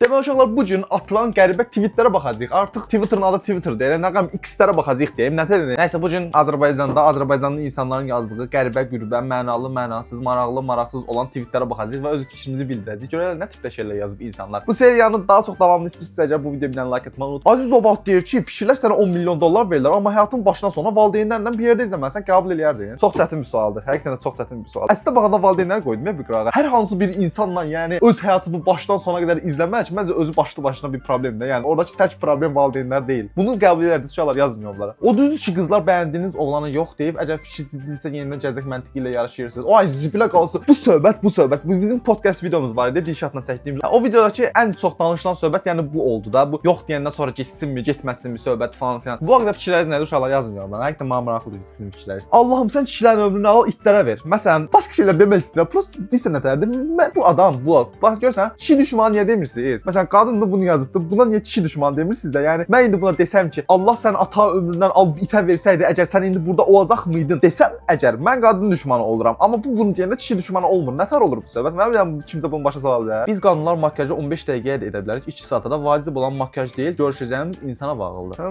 Deməli uşaqlar bu gün atılan qəribə tweetlərə baxacağıq. Artıq Twitter'ın adı Twitter deyil, nə qəm X-lərə baxacağıq deyim. Nəysə bu gün Azərbaycanda Azərbaycanlı insanların yazdığı qəribə, qürubə, mənalı, mənasız, maraqlı, maraqsız olan tweetlərə baxacağıq və öz fikrimizi bildirəcəyik. Görək nə tipdə şeylər yazıb insanlar. Bu seriyanı daha çox davamlı istəyirsiniz, bu videoya bir dənə like etməyi unutmayın. Azizov deyir ki, fikirlər sənə 10 milyon dollar verirlər, amma həyatın başından sona valideynlərlə bir yerdə izləməsən qəbul eləyərdin. Çox çətin bir sualdır. Həqiqətən də çox çətin bir sual. Əslində baxanda valideynlər qoydum ya bir qırağa. Hər hansı bir insanla, yəni öz həyatını başdan sona qədər izləmək məncə özü başlı başına bir problemdir. Yəni oradakı tək problem valideynlər deyil. Bunu qəbul edərdiniz, uşaqlar yazın yollara. O düzdür ki, qızlar bəyəndiyiniz oğlanı yox deyib, əgər fikir ciddidirsə yenidən gələcək məntiqi ilə yarışırsınız. O ay zibilə qalsın. Bu söhbət. Bu bizim podcast videomuz var idi, Dilşadla çəkdiyimiz. O videodakı ən çox danışılan söhbət yəni bu oldu da. Bu yox deyəndən sonra getsinmi, getməsinmi söhbət falan filan. Bu haqqda fikirləriniz nədir uşaqlar yazın yollara. Həqiqətən mənə maraqlıdır sizin fikirləriniz. Allahım sən kişilərin ömrünü al, itlərə ver. Məsələn, başqa şeylər demək istəyirəm. Prosta desən nətərdir? Bu adam, bu. Bax görsən, kişi düşmanı niyə demirsiniz? Məsələn, qadın da bunu yazıbdı. Buna niyə kişi düşmanı demirsiniz də? Yəni mən indi buna desəm ki, Allah sən ata ömründən al itə versəydi, əgər sən indi burada olacaq mıydın desəm, əgər mən qadın düşmanı oluram. Amma bu bunu deyəndə kişi düşmanı olmur. Nətər olur bu söhbət? Mən bilmirəm kimsə bunu başa sala bilər. Biz qadınlar makyajı 15 dəqiqəyə də edə bilərik. 2 saata da vacib olan makyaj deyil, görüşəcəyimiz insana bağlıdır.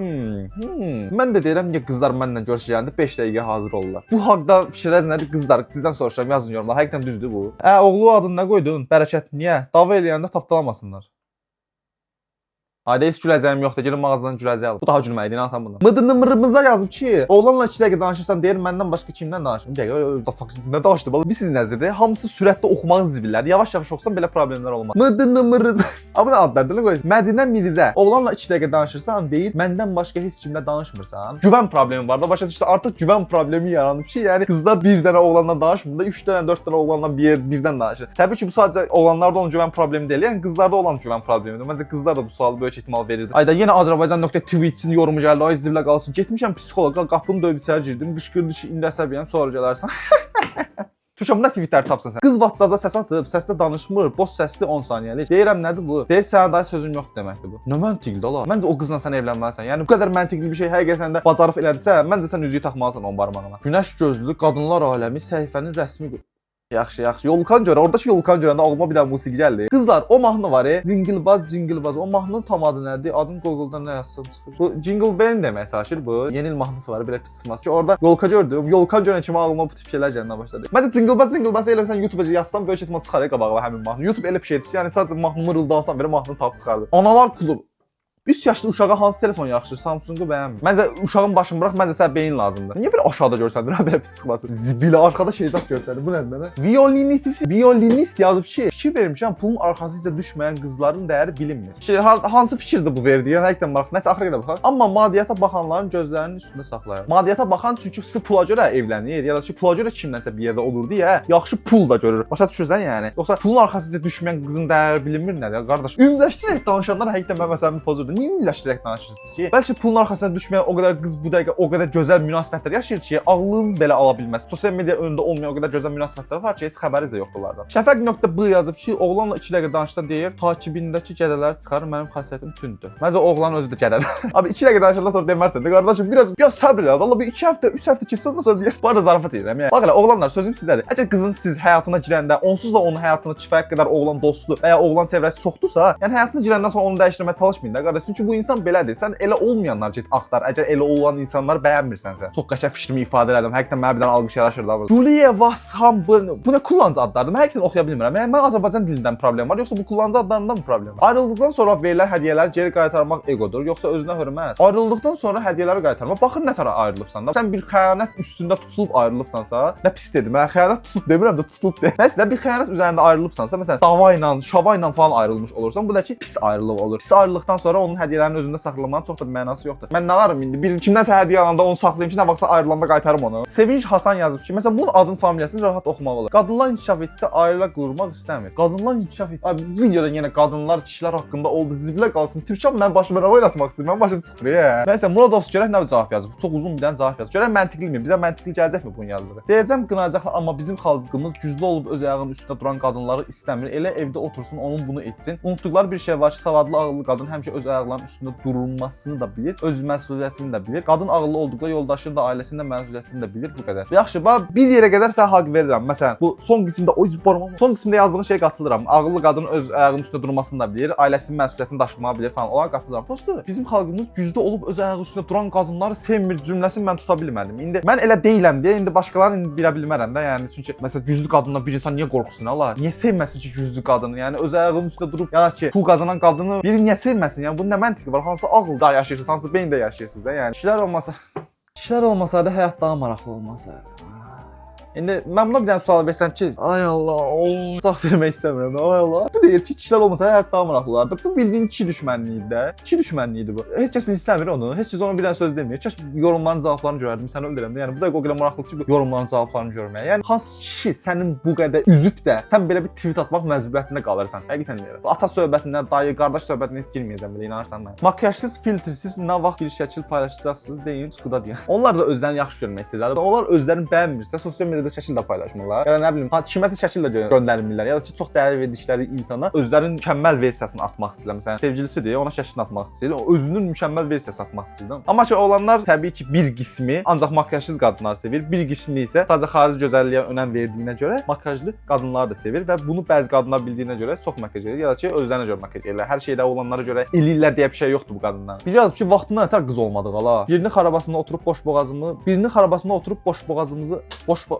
Mən də deyirəm niyə qızlar mənlə görüşəcəyəndə 5 dəqiqə hazır olurlar. Bu haqqda fikirləriniz nədir qızlar? Sizdən soruşuram, yazın yorumlara. Həqiqətən düzdür bu. Oğlu adını nə qoydun? Bərəkət. Niyə? Dava eləyəndə tapdalamasınlar. Hayda heç güləcəyim yoxdur. Gəlin mağazadan güləcək alım. Bu daha gülməkdir, inansan buna. Mıdınımırımıza yazıb ki, oğlanla 2 dəqiqə danışırsan deyir, məndən başqa kimdən danışım? Bir dəqiqə, nə danışdı? Biz sizin nəzərdə hamısı sürətli oxumağın zibillər. Yavaş-yavaş oxusan belə problemlər olmaz. Mıdınımırız. Abi nə adlardır qoy. Mədinə Mirzə. Oğlanla 2 dəqiqə danışırsan deyir, məndən başqa heç kimlə danışmırsan. Güvən problemi var da başa düşürsən. Artıq güvən problemi yaranıb ki, yəni qızlar bir dənə oğlanla danışmır da 3 dənə, 4 dənə oğlanla birdən danışır. Təbii ki, bu sadəcə oğlanlarda olan güvən problemi deyil. Yəni qızlarda olan güvən problemidir. Məncə qızlar da bu sualı böyük ehtimal verirdi. Ayda yenə Azərbaycan.tweet'in yorumu gəldi. Ay zivlə qalsın. Getmişəm psixoloqa, qapını döyüb içəri girdim. Qışqırdı ki, indi əsəbiyəm, sonra gələrsən. Tuşam nə tweetlər tapsan sən? Qız WhatsApp-da səs atıb, səslə danışmır, boş səsli 10 saniyəlik. Deyirəm nədir bu? Deyir sənə daha sözüm yoxdur deməkdir bu. Nə məntiqdir la? Məncə o qızla sən evlənməlisən. Yəni bu qədər məntiqli bir şey həqiqətən də bacarıq elədisə, məncə sən üzüyü taxmalısan onun barmağına. Günəş gözlü qadınlar aləmi səhifənin rəsmi. Yaxşı. Yolkan görə, oradakı Yolkan görəndə ağlıma bir dənə musiqi gəldi. Qızlar, o mahnı var, Cingilbaz. O mahnının tam adı nədir? Adını Google-dan nə yazsam çıxır. Bu Jingle Bell demək çalışır bu. Yeni il mahnısı var, belə pis çıxmaz ki, orada Yolka gördüm. Yolkan görən kimi ağlıma bu tip şeylər gəlməyə başladı. Məncə Cingilbaz elə sən YouTube-a yazsan böyük ehtimal çıxar qabağa həmin mahnı. YouTube elə bir şeydir ki, yəni sadəcə mahnını mırıldansan belə mahnını tap çıxardı. Analar klubu. 3 yaşlı uşağa hansı telefon yaxşıdır? Samsung-u bəyənmir. Məncə uşağın başını burax, məncə sənə beyin lazımdır. Niyə belə aşağıda görsəndir, belə pis çıxmasın? Zibilə arxada şeyzat görsəndir. Bu nədir mənə? Violinist yazıb ki, fikir vermişəm, pulun arxası ilə düşməyən qızların dəyəri bilinmir. Hansı fikirdir bu verdiyi? Həqiqətən maraqlı. Nəsə axıra qədər baxaq. Amma maddiyyata baxanların gözlərinin üstündə saxlayır. Maddiyyata baxan çünki sırf pula görə evlənir, ya da ki pula görə kimdənsə bir yerdə olur deyə yaxşı pul da görür. Başa düşürsən yəni? Yoxsa pulun arxası ilə düşməyən qızın dəyəri bilinmir nədir? Qardaş, ümumiləşdirərək danışanlar həqiqətən mən məsələn pozurdu. Niyə ümumiləşdirərək danışırsınız ki? Bəlkə pulun arxasına düşməyən o qədər qız bu dəqiqə o qədər gözəl münasibətlər yaşayır ki, ağlınız belə ala bilməz. Sosial media önündə olmayan o qədər gözəl münasibətlər var ki, heç xəbəriniz də yoxdur onlardan. Şəfəq.b yazıb ki, oğlanla 2 dəqiqə danışsa deyir, takibindəki gədələr çıxar, mənim xasiyyətim tündür. Məncə oğlan özü də gədədir. Abi 2 dəqiqə danışandan sonra demərsən də, qardaşım biraz səbr elə. Vallahi bir 2 həftə, 3 həftə keçsə ondan sonra deyirsən. Bu arada zarafat edirəm yəni. Bax elə oğlanlar, sözüm sizdədir. Əgər qızın siz həyatına girəndə onsuz da onun həyatına kifayət qədər oğlan dostu və ya oğlan çevrəsi soxdusa, yəni həyatına girəndən sonra onu dəyişdirməyə çalışmayın da qardaş. Çünki bu insan belədir. Sən elə olmayanlar get axtar. Əgər elə olan insanları bəyənmirsənsə. Çox qəşəng fikrimi ifadə elədim. Həqiqətən mənə bir dənə alqış yaraşır da burada. Julia Vasham bu nə kullanıcı adlardır? Mən həqiqətən oxuya bilmirəm. Yəni mən Azərbaycan dilindən problem var, yoxsa bu kullanıcı adlarından mı problem var? Ayrıldıqdan sonra verilən hədiyyələri geri qaytarmaq egodur, yoxsa özünə hörmət? Ayrıldıqdan sonra hədiyyələri qaytarmaq. Baxın nə tər ayrılıbsan da. Sən bir xəyanət üstündə tutulub ayrılıbsansa, nə pis dedim. Mən xəyanət tutub demirəm də tutulub de. Məsələn bir xəyanət üzərində ayrılıbsansa, məsələn dava ilə, şava ilə falan ayrılmış olursan, bu da ki pis ayrılıq olur. Pis ayrılıqdan sonra onun hədiyyələrini özündə saxlamanın çox da bir mənası yoxdur. Mən nə varım indi? Bir kimdənsə hədiyyə alanda onu saxlayım ki, nə vaxtsa ayrılanda qaytarım onu. Sevinç Hasan yazıb ki, məsələn bunun adın familiyasını rahat oxumaq olur. Qadınlar inkişaf etsə ailə qurmaq istəmir. Qadınlar inkişaf et. Abi bu videoda yenə qadınlar, kişilər haqqında oldu. Zibilə qalsın. Türkçə mən başıma rava eləsmək istəyirəm. Mən başım çıxır ya. Məsələn Muradov görək nə cavab yazıb. Çox uzun bir dənə cavab yazıb. Görək məntiqlimi? Bizə məntiqli gələcəkmi bunun yazdığı? Deyəcəm qınayacaqlar, amma bizim xalqımız güclü olub öz ayağının üstündə duran qadınları istəmir. Elə evdə otursun, onun bunu etsin. Unutduqları bir şey var ki, savadlı, ağıllı qadın həmişə öz ayaqlarının üstündə durulmasını da bilir, öz məsuliyyətini də bilir. Qadın ağıllı olduqda yoldaşının da ailəsinin də məsuliyyətini də bilir, bu qədər. Yaxşı, bax bir yerə qədər sənə haqq verirəm. Məsələn, bu son qismdə son qismdə yazdığın şey şeyə qatılıram. Ağıllı qadın öz ayağının üstündə durmasını da bilir, ailəsinin məsuliyyətini daşımağı bilir falan. Ona qatılıram. Prosta bizim xalqımız güclü olub öz ayağı üstündə duran qadınları sevmir cümləsini mən tuta bilmədim. İndi mən elə deyiləm deyə indi başqalarını bilə bilmərəm də. Yəni çünki məsələn güclü qadından bir insan niyə qorxsun Allah? Niyə sevməsin ki güclü qadını? Yəni öz ayağının üstündə durub ya da ki pul qazanan qadını biri niyə sevməsin? Yəni bunun nə məntiqi var? Hansı ağılda yaşayırsınız, hansı beyində yaşayırsınız da? Yəni kişilər olmasaydı həyat daha maraqlı olmasaydı. İndi mən buna bir dənə sual versəm ki, ay Allah, cavab vermək istəmirəm. Ay Allah. Bu deyir ki, kişilər olmasa həyat daha maraqlı olardı. Bu bildiyin kişi düşmənliyidir də. Kişi düşmənliyidir bu. Heç kəs istəmir onu. Heç kəs ona bir dənə söz demir. Kaş yorumların cavablarını görərdim. Səni öldürərəm də. Yəni bu da o qədər maraqlıdır ki, bu yorumların cavablarını görməyə. Yəni hansı kişi sənin bu qədər üzüb də sən belə bir tweet atmaq məcburiyyətində qalırsan. Həqiqətən deyirəm. Ata söhbətindən, dayı, qardaş söhbətindən heç girməyəcəm belə, inanırsan mən. Makyajsız, filtrsiz nə vaxt bir şəkil paylaşacaqsınız deyin, çıxıda deyin. Onlar da özlərini yaxşı görmək istəyirlər. Onlar özlərini bəyənmirsə, sosial mediada şəkil də paylaşmırlar. Ya da nə bilim, kiməsə şəkil də göndərmirlər. Ya da ki, çox dəyər verdikləri insana özlərinin mükəmməl versiyasını atmaq istəyirlər. Məsələn, sevgilisidir, ona şəklini atmaq istəyir. O özünün mükəmməl versiyasını atmaq istəyir. Amma ki, olanlar təbii ki, bir qismi ancaq makyajsız qadınları sevir, bir qismi isə sadəcə xarici gözəlliyə önəm verdiyinə görə makyajlı qadınları da sevir və bunu bəzi qadınlar bildiyinə görə çox makyaj edir. Ya da ki, özlərinə görə makyaj edirlər. Hər şeydə olanlara görə eləyirlər deyə bir şey yoxdur bu qadınlar. Bir yazıb ki, vaxtından ötər qız olmadıq hala. Birinin xarabasında oturub boş boğazımızı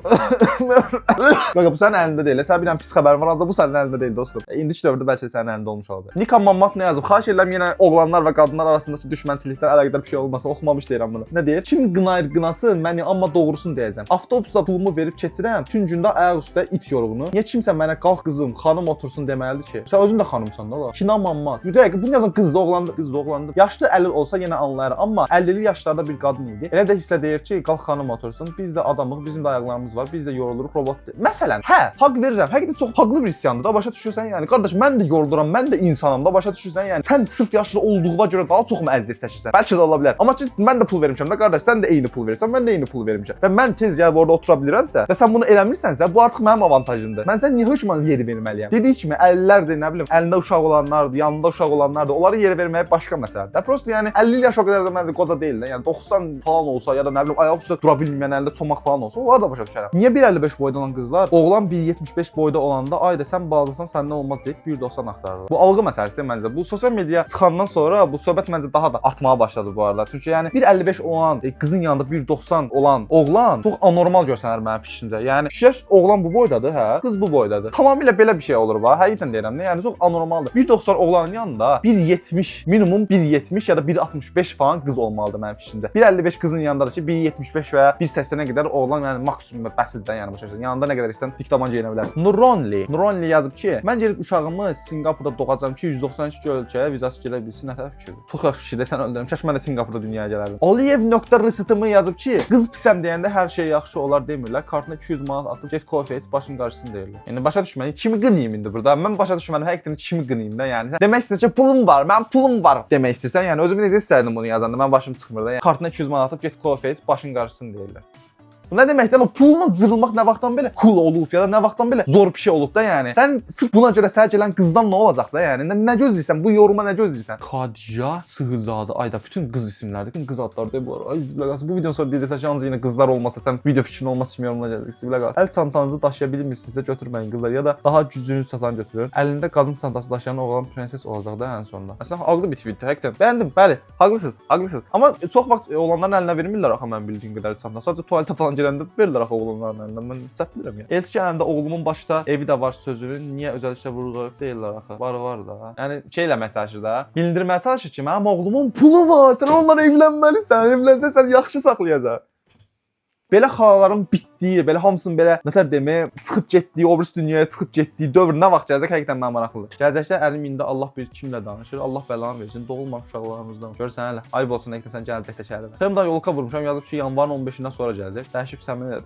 Qaqa bu sənin əlində deyil. Sən bilirəm pis xəbərin var, ancaq bu sənin əlində deyil dostum. İndiki dövrdə bəlkə də sənin əlində olmuş oldu. Nika Mammat nə yazıb? Xahiş edirəm yenə oğlanlar və qadınlar arasındakı düşmənçilikdən əlaqədar bir şey olmasın. Oxumamış deyirəm bunu. Nə deyir? Kim qınayır qınasın, məni amma doğrusunu deyəcəm. Avtobusda pulumu verib keçirəm, bütün gündə ayaq üstə it yorğunu. Niyə kimsə mənə qalx qızım, xanım otursun deməlidir ki? Sən özün də xanımsan da la. Nika Mammat. Bir dəqiqə bunu yazan qızdı, oğlandı. Yaşlı 50 olsa yenə anlayarım, amma 50'li yaşlarda bir qadın idi. Elə də hissə deyir ki, qalx xanım otursun. Biz də adamıq, bizim də ayaqlarımız var. Biz də yoruluruq robot. Məsələn, haqq verirəm. Həqiqətən çox haqlı bir isyandır da, başa düşürsən yəni. Qardaş, mən də yoruluram, mən də insanam da, başa düşürsən yəni. Sən sırf yaşlı olduğuna görə daha çox mu əziyyət çəkirsən? Bəlkə də ola bilər. Amma ki, mən də pul vermişəm də, qardaş, sən də eyni pul verirsən, mən də eyni pul vermişəm. Və mən tez gəlib orada otura bilirəmsə və sən bunu eləmirsənsə, bu artıq mənim avantajımdır. Mən sən niyə hökmən yeri verməliyəm? Dediyi kimi 50'lərdir, nə bilim, əlində uşaq olanlardır, yanında uşaq olanlardır. Onları yeri verməyə başqa məsələdir. Və prosta yəni 50 yaş o qədər də məncə qoca deyil də. Yəni 90 falan olsa ya da nə bilim ayaq üstə dura bilməyən, əlində çomaq falan olsa, onlar da başa düşərəm. Niyə 1.55 boyda olan qızlar oğlan 1.75 boyda olanda ay da sən balacasan səndən olmaz deyib 1.90 axtarırlar. Bu algı məsələsidir məncə. Bu sosial media çıxandan sonra bu söhbət məncə daha da artmağa başladı bu arada. Çünki yəni 1.55 olan qızın yanında 1.90 olan oğlan çox anormal görsənər mənim fikrimcə. Yəni kişi oğlan bu boydadır, hə? Qız bu boydadır. Tamamilə belə bir şey olur va. Həqiqətən deyirəm də. Yəni çox anormaldır. 1.90 oğlanın yanında 1.70 minimum 1.70 ya da 1.65 falan qız olmalıdır mənim fikrimcə. 1.55 qızın yanında da ki 1.75 və ya 1.80-ə qədər oğlan yəni maksimum bəsiddir yəni başa düşürsən. Yanında nə qədər istəsən diktaman geyinə bilərsən. Nuronli yazıb ki, mən gedib uşağımı Singapurda doğacam ki 192 ölkəyə vizası gələ bilsin. Nə tərəf fikirdir? Çox yaxşı fikirdir, sən öldürəm. Kaş mən də Singapurda dünyaya gələrdim. Aliyev.rsıtımı yazıb ki, qız pisəm deyəndə hər şey yaxşı olar demirlər. Kartına 200 manat atıb get kofe iç, başın qarşısında deyirlər. Yəni başa düşməni kimi qınayım indi burada. Mən başa düşməni həqiqətən kimi qınayım da yəni. Demək istəyirsən ki, pulum var, mən pulum var demək istəyirsən. Yəni özümü necə istərdim bunu yazanda. Mən başım çıxmır da. Yəni kartına 200 manat atıb get kofe iç, başın qarşısında deyirlər. Bu nə deməkdir? Amma pulla cırılmaq nə vaxtdan belə cool olub ya da nə vaxtdan belə zor bir şey olub da yəni. Sən sırf buna görə sənə gələn qızdan nə olacaq da yəni? Nə gözləyirsən? Bu yoruma nə gözləyirsən? Xadija Sıhızadə. Ayda bütün qız isimlərdir. Bütün qız adları da bu. Ay zibləqası. Bu videonun sonra deyəcəklər ki, ancaq yenə qızlar olmasa sən video fikrin olmaz kimi yorumlayacaqsın. Zibləqası. Əl çantanızı daşıya bilmirsinizsə götürməyin qızlar ya da daha gücünüz çatan götürün. Əlində qadın çantası daşıyan oğlan prenses olacaq da ən sonunda. Məsələn, ağlı bir tweetdir. Həqiqətən bəyəndim. Bəli, haqlısınız. Amma çox vaxt oğlanların əlinə vermirlər axı mən bildiyim qədər çantanı. Sadəcə tualetə falan girəndə verirlər axı oğlanların əlindən. Mən səhv bilirəm ya. Elçi əlində oğlumun başda evi də var sözünün niyə özəlliklə vurğulayıb deyirlər axı. Var da. Yəni şey eləməyə çalışır da. Bildirməyə çalışır ki, mənim oğlumun pulu var. Sən onunla evlənməlisən. Evlənsən sən yaxşı saxlayacaq. Belə xalaların bitdiyi, belə hamısının belə nətər deməyə çıxıb getdiyi, o birisi dünyaya çıxıb getdiyi dövr nə vaxt gələcək həqiqətən mənə maraqlıdır. Gələcəkdə əlim indi Allah bilir kimlə danışır. Allah bəlanı versin. Doğulmamış uşaqlarımızdan. Görsən hələ ayıb olsun həqiqətən sən gələcəkdə şəhərə. Təmdə yolka vurmuşam, yazıb ki, yanvarın 15-dən sonra gələcək. Dəyişib səmin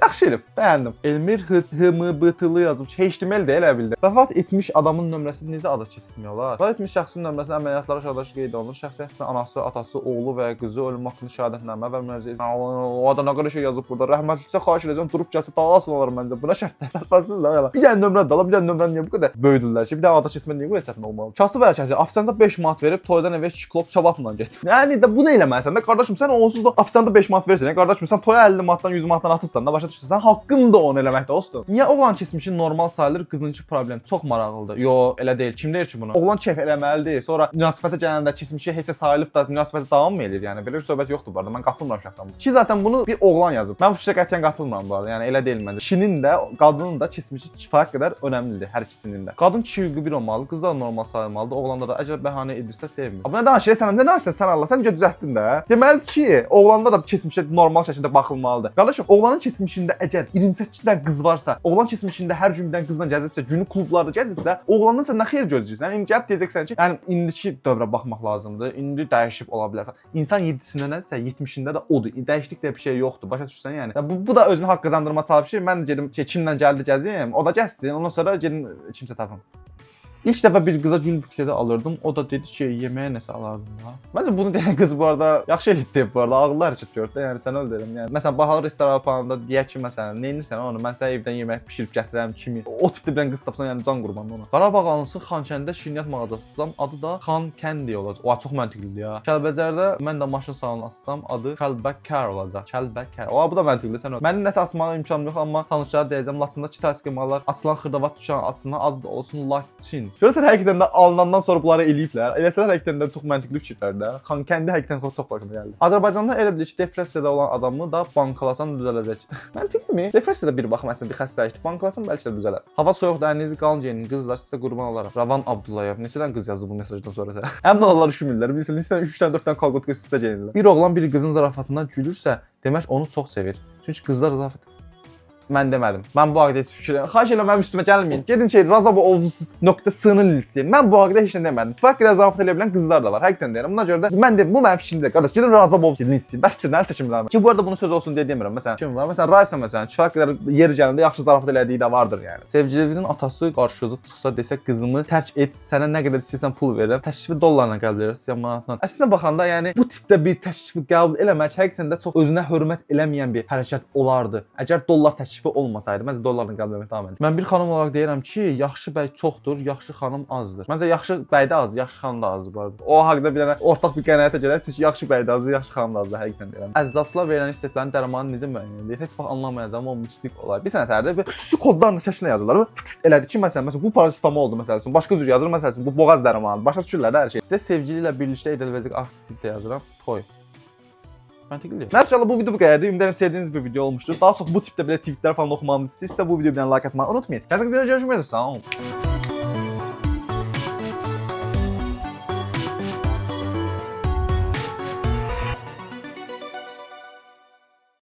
yaxşı elm, bəyəndim. Elmir HMBT-lı yazıb ki, HTML də elə bildi. Vəfat etmiş adamın nömrəsi necə adı keçirmiyorlar? Vəfat etmiş şəxsin nömrəsində əməliyyatlar aşağıdakı qeyd olunur. Şəxsiyyətin anası, atası, oğlu və ya qızı ölüm haqqında şəhadətnamə və müraciət. O adam nə qədər şey yazıb burada. Rəhmətlisə xahiş edəcəm, durub gəlsə dağılasın olar məncə. Buna şərtlər tərpənsiz də elə. Bir dənə nömrə də ala, bir dənə nömrəni niyə bu qədər böyüdürlər ki, bir dənə ada keçmə niyə bu qədər çətin olmalı? Kasıb hərəkəti, ofisiyanta 5 manat verib toydan evə 2 kilop çababla get. Yəni də bunu eləməlisən də qardaşım, sən onsuz da ofisiyanta 5 manat verirsən. Qardaşım sən toya 50 manatdan 100 manatdan atıbsan da başa düşürsən, sən haqqındır onu eləmək dostum. Niyə oğlan keçmişi normal sayılır, qızınki problem? Çox maraqlıdır. Yo, elə deyil. Kim deyir ki bunu? Oğlan keyf eləməlidir. Sonra münasibətə gələndə keçmişi heç nə sayılıb da münasibətə davam mı eləyir? Yəni belə bir söhbət yoxdur bu arada. Mən qatılmıram şəxsən buna. Ki zaten bunu bir oğlan yazıb. Mən bu fikrə qətiyyən qatılmıram bu arada. Yəni elə deyil məncə. Kişinin də, qadının da keçmişi kifayət qədər önəmlidir hər ikisinin də. Qadın kişi hüququ bir olmalı, qız da normal sayılmalıdır. Oğlanda da əgər bəhanə edirsə sevmir. Amma nə danışırsan? Nə danışırsan sən Allah? Sən düzəltdin də. Deməli ki, oğlanda da keçmişə normal şəkildə baxılmalıdır. Qardaşım, oğlanın keçmişində əgər 28 dən qız varsa, oğlan keçmişində hər gün bir dənə qızla gəzibsə, günü klublarda gəzibsə, oğlandan sən nə xeyir gözləyirsən? Yəni gəlib deyəcəksən ki, yəni indiki dövrə baxmaq lazımdır. İndi dəyişib ola bilər. İnsan 7-sində nədirsə, 70-də də odur. Dəyişiklik də bir şey yoxdur. Başa düşürsən yəni? Bu da özünü haqq qazandırma çalışır. Mən gedim ki, kimlə gəldi gəzim, o da gəzsin. Ondan sonra gedim kimsə tapım. İlk dəfə bir qıza gül buketi alırdım. O da dedi ki, yeməyə nəsə alardım da. Məncə bunu deyən qız bu arada yaxşı elib deyib bu arada. Ağıllı hərəkət gördü. Yəni sən öyle deyirəm. Yəni məsələn Bahar restoran aparanda deyək ki, məsələn, nə edirsən onu mən sənə evdən yemək bişirib gətirərəm kimi. O tipdə bir qız tapsan, yəni can qurbanı ona. Qarabağ alınsın Xankəndidə şirniyyat mağazası açsam, adı da Xan Kəndi olacaq. O çox məntiqlidir ya. Kəlbəcərdə mən də maşın salonu açsam, adı Kəlbəkər olacaq. Kəlbəkər. O bu da məntiqlidir. Sən öyle. Mənim nəsə açmağa imkanım yox, amma tanışlara deyəcəm, Laçında Kitayski mallar açılan xırdavat dükanı açsınlar, adı da olsun Laçin. Görürsən həqiqətən də alınandan sonra bunları eləyiblər. Eləsələr həqiqətən də çox məntiqli fikirlərdir də. Xankəndi həqiqətən çox başıma gəldi. Azərbaycanda elə bilir ki, depressiyada olan adamı da bankalasan düzələcək. Məntiqlimi? Depressiyada bir baxım əslində bir xəstəlikdir. Bankalasan bəlkə də düzələr. Hava soyuqdur, əlinizi qalın geyinin. Qızlar sizə qurban olaram. Ravan Abdullayev. Neçədən qız yazdı bu mesajdan sonra sən? Həm də onlar üşümürlər. Bilirsən, listədən 3 dənə 4 dənə kalqot göstərsə gəlirlər. Bir oğlan bir qızın zarafatından gülürsə, demək onu çox sevir. Çünki qızlar zarafat mən demədim. Mən bu haqqda heç fikirləşmirəm. Xahiş edirəm mənim üstümə gəlməyin. Gedin razabovs.sını listləyin. Mən bu haqqda heç nə demədim. Fərq qədər zarafat eləyə bilən qızlar da var. Həqiqətən deyirəm. Buna görə də mən də bu mənim fikrimdir. Qardaş, gedin razabovs listləyin. Bəs nə çəkimlər. Ki bu arada bunu söz olsun deyə demirəm. Məsələn, kim var? Məsələn, Raysa məsələn, fərq qədər yeri gələndə yaxşı zarafat elədiyi də vardır yəni. Sevgilinizin atası qarşınıza çıxsa desə qızımı tərk et, sənə nə qədər istəyirsən pul verirəm. Təklifi dollarla qəbul edirsən, ya manatla. Əslində baxanda yəni bu tipdə bir təklifi qəbul eləmək həqiqətən də çox özünə hörmət eləməyən bir hərəkət olardı. Əgər dollar təklifi olmasaydı, məncə dollarla qəbul etmək daha məntiqli. Mən bir xanım olaraq deyirəm ki, yaxşı bəy çoxdur, yaxşı xanım azdır. Məncə yaxşı bəy də azdır, yaxşı xanım da azdır bu arada. O haqqda bir dənə ortaq bir qənaətə gələk, çünki yaxşı bəy də azdır, yaxşı xanım da azdır, həqiqətən deyirəm. Əzazlar verilən hissələrin dərmanı necə müəyyən edilir? Heç vaxt anlamayacağam, o mistik olay. Bir sənətlərdə bir xüsusi kodlarla şəklinə yazırlar. Elədi ki, məsələn bu parasetamol oldu məsəl üçün, başqa cür yazır, məsəl üçün bu boğaz dərmanı, başa düşürlər də hər şey. Sizə sevgili ilə birlikdə ediləcək aktivitet yazıram. Toy. Məntiqlidir. Nəticədə bu video bu qədərdir. Ümid edirəm sevdiyiniz bir video olmuşdur. Daha çox bu tipdə belə tweetlər falan oxumağınızı istəyirsə bu videoya bir like atmağı unutmayın. Gələcək videoda görüşmək üzrə. Sağ olun.